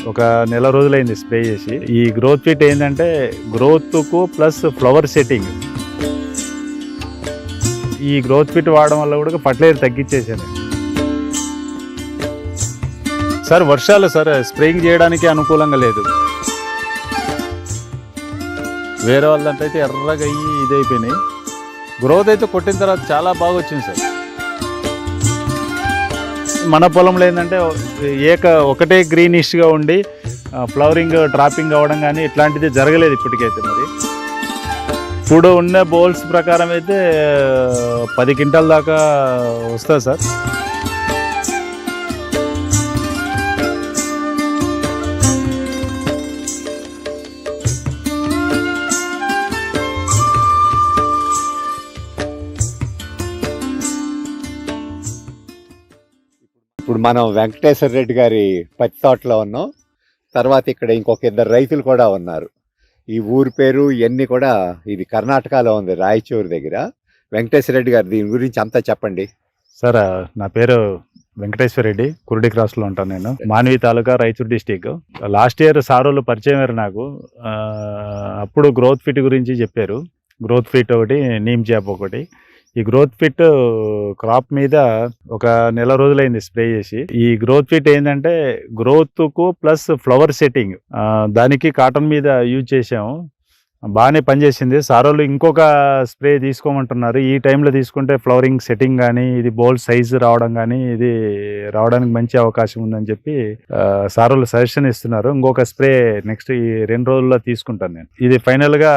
ఒక నెల రోజులైంది స్ప్రే చేసి. ఈ గ్రోత్ ఫిట్ ఏంటంటే గ్రోత్కు ప్లస్ ఫ్లవర్ సెట్టింగ్. ఈ గ్రోత్ ఫిట్ వాడడం వల్ల కూడా ఫర్టిలైజర్ తగ్గించేసాను సార్. వర్షాలు సార్ స్ప్రేయింగ్ చేయడానికి అనుకూలంగా లేదు. వేరే వాళ్ళంటే అయితే ఎర్రగా అయ్యి ఇదైపోయినాయి. గ్రోత్ అయితే కొట్టిన తర్వాత చాలా బాగా వచ్చింది సార్. మన పొలంలో ఏంటంటే ఒకటే గ్రీనిష్గా ఉండి ఫ్లవరింగ్ డ్రాపింగ్ అవ్వడం కానీ ఇట్లాంటిది జరగలేదు ఇప్పటికైతే. మరి ఇప్పుడు ఉన్న బౌల్స్ ప్రకారం అయితే 10 క్వింటాల దాకా వస్తుంది సార్. ఇప్పుడు మనం వెంకటేశ్వర రెడ్డి గారి పత్తి తోటలో ఉన్నాం. తర్వాత ఇక్కడ ఇంకొక 2 రైతులు కూడా ఉన్నారు. ఈ ఊరి పేరు ఇవన్నీ కూడా ఇది కర్ణాటకలో ఉంది, రాయచూరు దగ్గర. వెంకటేశ్వర రెడ్డి గారు దీని గురించి అంతా చెప్పండి సార్. నా పేరు వెంకటేశ్వర రెడ్డి, కురుడి క్రాస్లో ఉంటాను నేను. మాన్వి తాలూకా, రాయచూరు డిస్టిక్. లాస్ట్ ఇయర్ సారోళ్ళు పరిచయం అయ్యారు నాకు. అప్పుడు గ్రోత్ ఫిట్ గురించి చెప్పారు. గ్రోత్ ఫిట్ ఒకటి, నీమ్ జాప్ ఒకటి. ఈ గ్రోత్ ఫిట్ క్రాప్ మీద ఒక నెల రోజులైంది స్ప్రే చేసి. ఈ గ్రోత్ ఫిట్ ఏంటంటే గ్రోత్కు ప్లస్ ఫ్లవర్ సెట్టింగ్, దానికి కాటన్ మీద యూజ్ చేసాము. బాగానే పనిచేసింది. సారోళ్ళు ఇంకొక స్ప్రే తీసుకోమంటున్నారు. ఈ టైంలో తీసుకుంటే ఫ్లవరింగ్ సెట్టింగ్ కానీ ఇది బోల్ సైజు రావడం కానీ ఇది రావడానికి మంచి అవకాశం ఉందని చెప్పి సారోళ్ళు సజెషన్ ఇస్తున్నారు. ఇంకొక స్ప్రే నెక్స్ట్ ఈ 2 రోజుల్లో తీసుకుంటాను నేను. ఇది ఫైనల్గా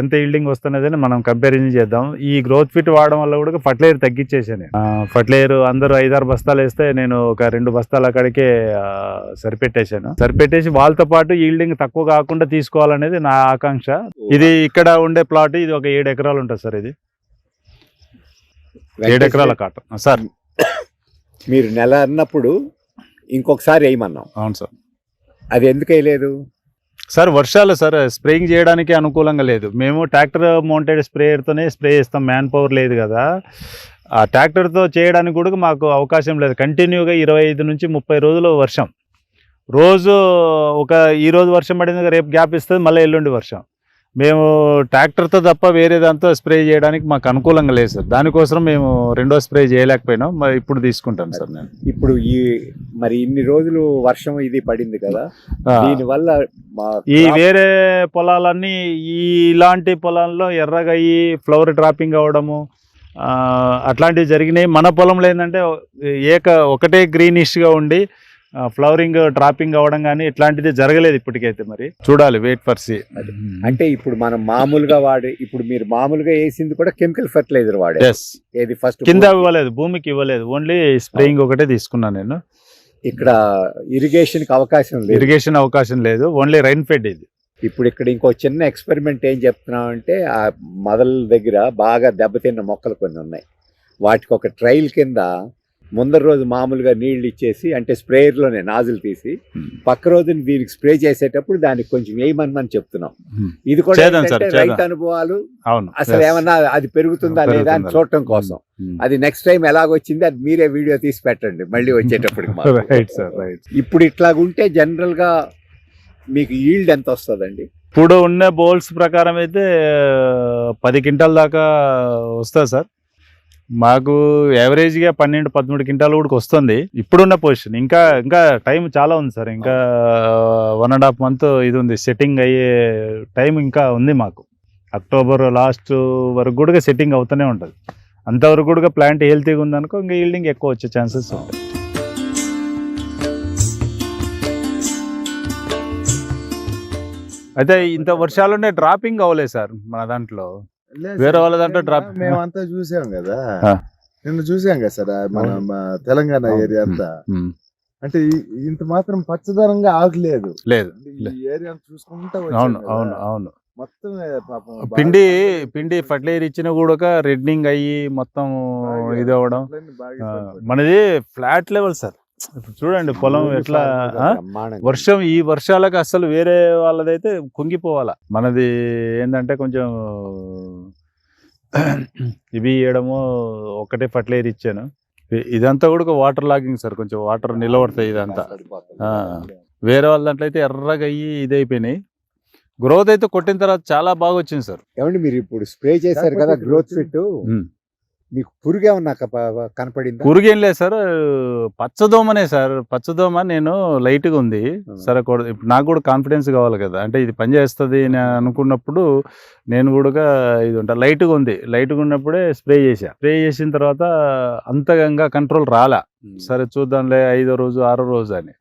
ఎంత ఈల్డింగ్ వస్తున్నదని మనం కంపారిజన్ చేద్దాం. ఈ గ్రోత్ ఫిట్ వాడడం వల్ల కూడా ఫర్టిలైజర్ తగ్గించేసాను. ఫర్టిలైజర్ అందరూ 5-6 బస్తాలు వేస్తే నేను ఒక 2 బస్తాల అక్కడికే సరిపెట్టేసి వాళ్ళతో పాటు ఈల్డింగ్ తక్కువ కాకుండా తీసుకోవాలనేది నా ఆకాంక్ష. ఇది ఇక్కడ ఉండే ప్లాట్, ఇది ఒక 7 ఎకరాలు ఉంటుంది సార్. ఇది 7 ఎకరాల కాటన్ సార్. మీరు నెల అన్నప్పుడు ఇంకొకసారి వేయమన్నాం. అవును సార్. అది ఎందుకు వేయలేదు సార్? వర్షాలు సార్ స్ప్రేయింగ్ చేయడానికి అనుకూలంగా లేదు. మేము ట్రాక్టర్ మౌంటెడ్ స్ప్రేయర్తోనే స్ప్రే చేస్తాం, మ్యాన్ పవర్ లేదు కదా. ఆ ట్రాక్టర్తో చేయడానికి కూడా మాకు అవకాశం లేదు. కంటిన్యూగా 25 నుంచి 30 రోజులు వర్షం. రోజు ఈ రోజు వర్షం పడింది, రేపు గ్యాప్ ఇస్తుంది, మళ్ళీ ఎల్లుండి వర్షం. మేము ట్రాక్టర్తో తప్ప వేరే దాంతో స్ప్రే చేయడానికి మాకు అనుకూలంగా లేదు సార్. దానికోసం మేము 2వ స్ప్రే చేయలేకపోయినాం. మరి ఇప్పుడు తీసుకుంటాను సార్ నేను. ఇప్పుడు మరి ఇన్ని రోజులు వర్షం ఇది పడింది కదా, దీనివల్ల ఈ వేరే పొలాలన్నీ ఇలాంటి పొలాల్లో ఎర్రగా అయ్యి ఫ్లవర్ డ్రాపింగ్ అవ్వడము అట్లాంటివి జరిగినాయి. మన పొలంలో ఏంటంటే ఒకటే గ్రీనిష్గా ఉండి ఫ్లవరింగ్ డ్రాపింగ్ అవ్వడం కానీ ఇట్లాంటిది జరగలేదు ఇప్పటికైతే. మరి చూడాలి, వెయిట్ ఫర్ సీ. అంటే ఇప్పుడు మనం మామూలుగా ఇప్పుడు మీరు మామూలుగా వేసింది కూడా కెమికల్ ఫర్టిలైజర్ వాడే. ఏది ఫస్ట్ కింద ఇవ్వలేదు, భూమికి ఇవ్వలేదు, ఓన్లీ స్ప్రేయింగ్ ఒకటే తీసుకున్నాను నేను. ఇక్కడ ఇరిగేషన్ అవకాశం లేదు, ఓన్లీ రైన్ ఫెడ్ ఇది. ఇప్పుడు ఇక్కడ ఇంకో చిన్న ఎక్స్పెరిమెంట్ ఏం చెప్తున్నాం అంటే, ఆ మొదల దగ్గర బాగా దెబ్బతిన్న మొక్కలు కొన్ని ఉన్నాయి. వాటికి ఒక ట్రయల్ కింద ముందర రోజు మామూలుగా నీళ్లు ఇచ్చేసి, అంటే స్ప్రేయర్లోనే నాజులు తీసి, పక్క రోజున దీనికి స్ప్రే చేసేటప్పుడు దానికి కొంచెం వేయమని చెప్తున్నాం. ఇది కూడా రైతు అనుభవాలు. అసలు ఏమన్నా అది పెరుగుతుందా లేదా అని చూడటం కోసం. అది నెక్స్ట్ టైం ఎలాగొచ్చింది అది మీరే వీడియో తీసి పెట్టండి మళ్ళీ వచ్చేటప్పటికి. ఇప్పుడు ఇట్లాగుంటే జనరల్ గా మీకు ఈల్డ్ ఎంత వస్తుందండి? ఇప్పుడు ఉన్న బౌల్స్ ప్రకారం అయితే 10 క్వింటాల దాకా వస్తుంది సార్. మాకు యావరేజ్గా 12-13 క్వింటాలు కూడా వస్తుంది ఇప్పుడున్న పొజిషన్. ఇంకా టైం చాలా ఉంది సార్. ఇంకా 1.5 month ఇది ఉంది, సెట్టింగ్ అయ్యే టైం ఇంకా ఉంది మాకు. అక్టోబర్ లాస్ట్ వరకు కూడా సెట్టింగ్ అవుతూనే ఉంటుంది. అంతవరకు కూడా ప్లాంట్ హెల్తీగా ఉందనుకో ఇంకా ఈల్డింగ్ ఎక్కువ వచ్చే ఛాన్సెస్ ఉంటాయి. అయితే ఇంత వర్షాలునే డ్రాపింగ్ అవ్వలేదు సార్ మన దాంట్లో. వేరే వాళ్ళ దాంట్లో డ్రాప్ మేమంతా చూసాం కదా, నిన్న చూసాం కదా సార్. మన తెలంగాణ ఏరియా అంతా అంటే ఇంత మాత్రం పచ్చదనంగా ఆగలేదు. ఈ ఏరియా చూసుకుంటా. అవును. మొత్తం పిండి ఫర్టిలైజర్ ఇచ్చిన కూడా రెడ్నింగ్ అయ్యి మొత్తం ఇది అవ్వడం. మనది ఫ్లాట్ లెవెల్ సార్. ఇప్పుడు చూడండి పొలం ఎట్లా. ఈ వర్షాలకు అసలు వేరే వాళ్ళదైతే కుంగిపోవాలా. మనది ఏంటంటే కొంచెం ఇవి ఇవ్వడము, ఒకటే ఫర్టిలైజర్ ఇచ్చాను. ఇదంతా కూడా వాటర్ లాగింగ్ సార్, కొంచెం వాటర్ నిలబడతాయి. ఇదంతా వేరే వాళ్ళ దాంట్లో అయితే ఎర్రగా అయ్యి ఇదైపోయినాయి. గ్రోత్ అయితే కొట్టిన తర్వాత చాలా బాగా వచ్చింది సార్. ఏమండి మీరు ఇప్పుడు స్ప్రే చేశారు కదా గ్రోత్ ఫిట్, మీకు పురుగు ఏమన్నా కనపడిందా? పురుగేం లేదు సార్, పచ్చదోమనే సార్. పచ్చదోమ నేను లైట్గా ఉంది సరే. ఇప్పుడు నాకు కూడా కాన్ఫిడెన్స్ కావాలి కదా, అంటే ఇది పని చేస్తుంది అని అనుకున్నప్పుడు నేను కూడా ఇది ఉంటా. లైట్గా ఉంది, లైట్గా ఉన్నప్పుడే స్ప్రే చేసిన తర్వాత అంతగా కంట్రోల్ రాలా. సరే చూద్దాంలే 5వ రోజు 6వ రోజు అని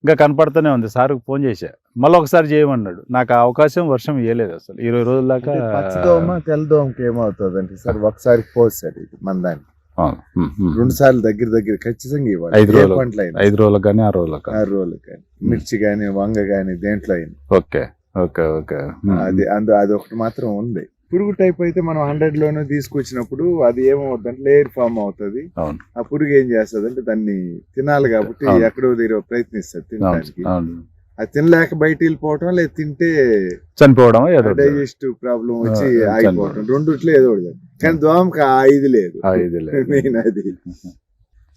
ఇంకా కనపడుతూనే ఉంది. సార్కి ఫోన్ చేశా, మళ్ళీ ఒకసారి చేయమన్నాడు. నాకు ఆ అవకాశం వర్షం ఇవ్వలేదు అసలు 20 రోజుల దాకా. పచ్చదోమ తెల్లదోమకి ఏమవుతుంది అంటే సార్, ఒకసారి పోసారు ఇది మన దాన్ని 2 సార్లు దగ్గర ఖచ్చితంగా ఇవ్వాలి. 5 రోజులు 5 రోజులకు కానీ 6 రోజులకు కానీ మిర్చి కానీ వంగ కానీ దేంట్లో అయినా. Okay okay okay. అది ఒకటి మాత్రం ఉంది. పురుగు టైప్ అయితే మనం 100లోనే తీసుకొచ్చినప్పుడు అది ఏమవుతుందంటే లేయర్ ఫామ్ అవుతుంది. ఆ పురుగు ఏం చేస్తుంది అంటే దాన్ని తినాలి కాబట్టి ఎక్కడో దగ్గర ప్రయత్నిస్తుంది తినడానికి. అది తినలేక బయట వెళ్ళిపోవటం, లేదా తింటే చనిపోవడం, డైజెస్టివ్ ప్రాబ్లం వచ్చి ఆగిపోవటం, రెండిట్లో ఏదో ఒకటి. కానీ దోమకి ఇది లేదు మెయిన్ అది.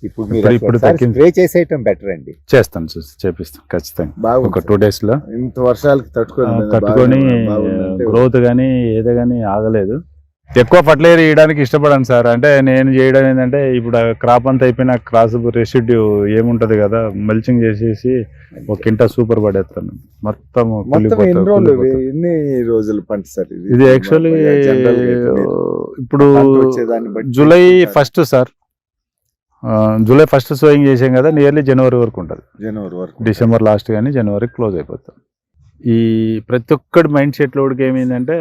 ఇప్పుడు స్ప్రే చేసేయటం బెటర్ అండి. చేస్తాను సార్, చేపిస్తాను ఖచ్చితంగా. ఒక 2 days లో ఇంత వర్షాలకి తట్టుకొని గ్రోత్ కానీ ఏదో కానీ ఆగలేదు. ఎక్కువ ఫర్టిలైజర్ వేయడానికి ఇష్టపడాను సార్. అంటే నేను చేయడం ఏంటంటే, ఇప్పుడు క్రాప్ అంతా అయిపోయిన క్రాస్ రెసిడ్యూ ఏముంటది కదా, మల్చింగ్ చేసేసి ఒక కింటా సూపర్ పడేస్తాను. మొత్తం ఎన్ని రోజులు పంట సార్ ఇది? యాక్చువల్లీ ఇప్పుడు జూలై 1 సార్, జూలై 1 సోయింగ్ చేసాం కదా, నియర్లీ జనవరి వరకు ఉంటుంది. డిసెంబర్ లాస్ట్ కానీ జనవరి క్లోజ్ అయిపోతాం. ఈ ప్రతి ఒక్కటి మైండ్ సెట్ లోడికి ఏమైందంటే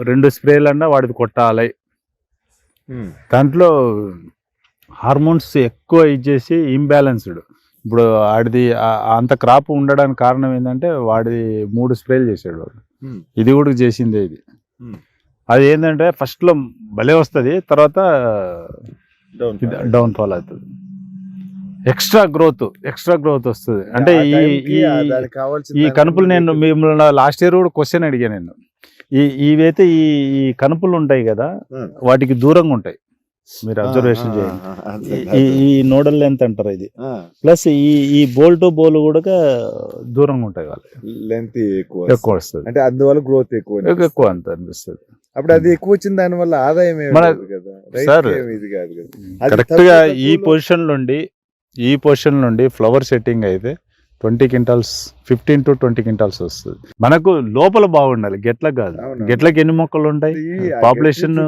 2 స్ప్రేలు అన్నా వాడిది కొట్టాలి. దాంట్లో హార్మోన్స్ ఎక్కువ ఇచ్చేసి ఇంబ్యాలెన్స్డ్. ఇప్పుడు వాడిది అంత క్రాప్ ఉండడానికి కారణం ఏంటంటే వాడిది 3 స్ప్రేలు చేసాడు వాడు. ఇది కూడా చేసిందే ఇది. అది ఏంటంటే ఫస్ట్లో భలే వస్తుంది, తర్వాత డౌన్ ఫాల్ అవుతుంది. ఎక్స్ట్రా గ్రోత్ వస్తుంది. అంటే ఈ కనుపులు, నేను మిమ్మల్ని లాస్ట్ ఇయర్ కూడా క్వశ్చన్ అడిగాను నేను. ఇవైతే ఈ కనుపులు ఉంటాయి కదా, వాటికి దూరంగా ఉంటాయి. మీరు అబ్జర్వేషన్ చేయండి. ఈ నోడల్ లెంత్ అంటారు ఇది, ప్లస్ ఈ బోల్ టు బోల్ కూడా దూరంగా ఉంటాయి. వాళ్ళకి లెంత్ ఎక్కువ వస్తుంది, అంటే అందువల్ల గ్రోత్ ఎక్కువ అంత అనిపిస్తుంది. అప్పుడు అది ఎక్కువ వచ్చిన దాని వల్ల ఆదాయం కరెక్ట్ గా ఈ పొజిషన్ నుండి ఫ్లవర్ సెట్టింగ్ అయితే 20 quintals 15 to 20 quintals వస్తుంది. మనకు లోపల బాగుండాలి, గెట్లకు కాదు. గెట్లకి ఎన్ని మొక్కలు ఉంటాయి, పాపులేషన్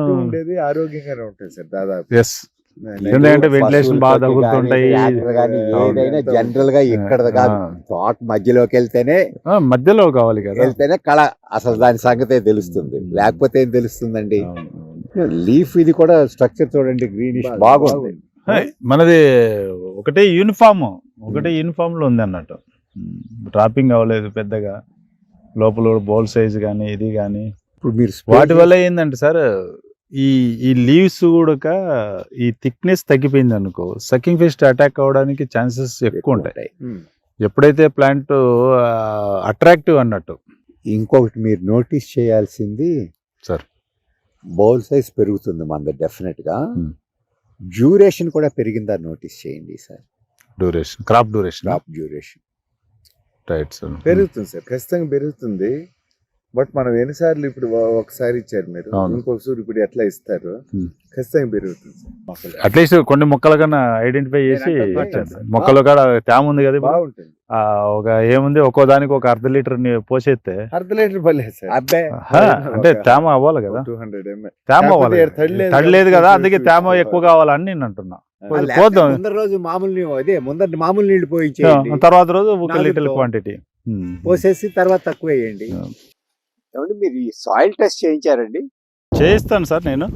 ఆరోగ్యంగానే ఉంటాయి సార్ దాదాపు. ఎస్, ఎందుకంటే వెంటిలేషన్ బాగా తగులుతుంటాయి. జనరల్ గా ఇక్కడ తోట మధ్యలోకి మధ్యలో కావాలి కదా, వెళ్తేనే కళ అసలు దాని సంగతే తెలుస్తుంది. లేకపోతే ఏం తెలుస్తుందండి. లీఫ్ ఇది కూడా స్ట్రక్చర్ చూడండి, గ్రీనిష్ బాగుంది. మనది ఒకటే యూనిఫామ్ లో ఉంది అన్నట్టు. డ్రాపింగ్ అవ్వలేదు పెద్దగా. లోపల బోల్ సైజ్ కానీ ఇది కానీ. ఇప్పుడు మీరు వాటి వల్ల ఏంటంటే సార్, ఈ లీవ్స్ కూడా ఈ థిక్నెస్ తగ్గిపోయింది అనుకో, సకింగ్ ఫిస్ట్ అటాక్ అవడానికి ఛాన్సెస్ ఎక్కువ ఉంటాయి. ఎప్పుడైతే ప్లాంట్ అట్రాక్టివ్ అన్నట్టు. ఇంకొకటి మీరు నోటీస్ చేయాల్సింది సార్, బౌల్ సైజ్ పెరుగుతుంది మనది డెఫినెట్ గా. డ్యూరేషన్ కూడా పెరిగిందా నోటీస్ చేయండి sir. Crop duration right sir, పెరుగుతుంది సార్, ఖచ్చితంగా పెరుగుతుంది. బట్ మనం ఎన్నిసార్లు ఇప్పుడు ఒకసారి ఇచ్చారు మీరు, ఇంకొకసారి ఇప్పుడు ఎట్లా ఇస్తారు, ఖచ్చితంగా పెరుగుతుంది సార్. అట్లీస్ట్ కొన్ని మొక్కల కన్నా ఐడెంటిఫై చేసి మొక్కలు కూడా తేమ ఉంది కదా, బాగుంటుంది. ఒక ఏముంది, ఒక్కో దానికి ఒక 1/2 లీటర్ పోసేస్తే 1/2 లీటర్ పర్లేదు సార్. అంటే తేమ అవ్వాలి కదా, 200 ml తేమ అవ్వాలి. తడి లేదు కదా, అందుకే తేమ ఎక్కువ కావాలని నేను అంటున్నా. పోద్దాం, ముందర రోజు మామూలు నీళ్లు పోయి తర్వాత రోజు 1 లీటర్ క్వాంటిటీ పోసేసి తర్వాత తక్కువ వేయండి. ఏమంటే మీరు ఈ సాయిల్ టెస్ట్ చేయించారండి? చేయిస్తాను సార్, నేను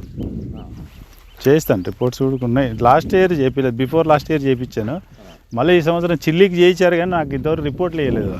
చేయిస్తాను. రిపోర్ట్స్ కూడా ఉన్నాయి. లాస్ట్ ఇయర్ చేయించలేదు, బిఫోర్ లాస్ట్ ఇయర్ చేయించాను. మళ్ళీ ఈ సంవత్సరం చిల్లీకి చేయించారు, కానీ నాకు ఇంతవరకు రిపోర్ట్లు వేయలేదు.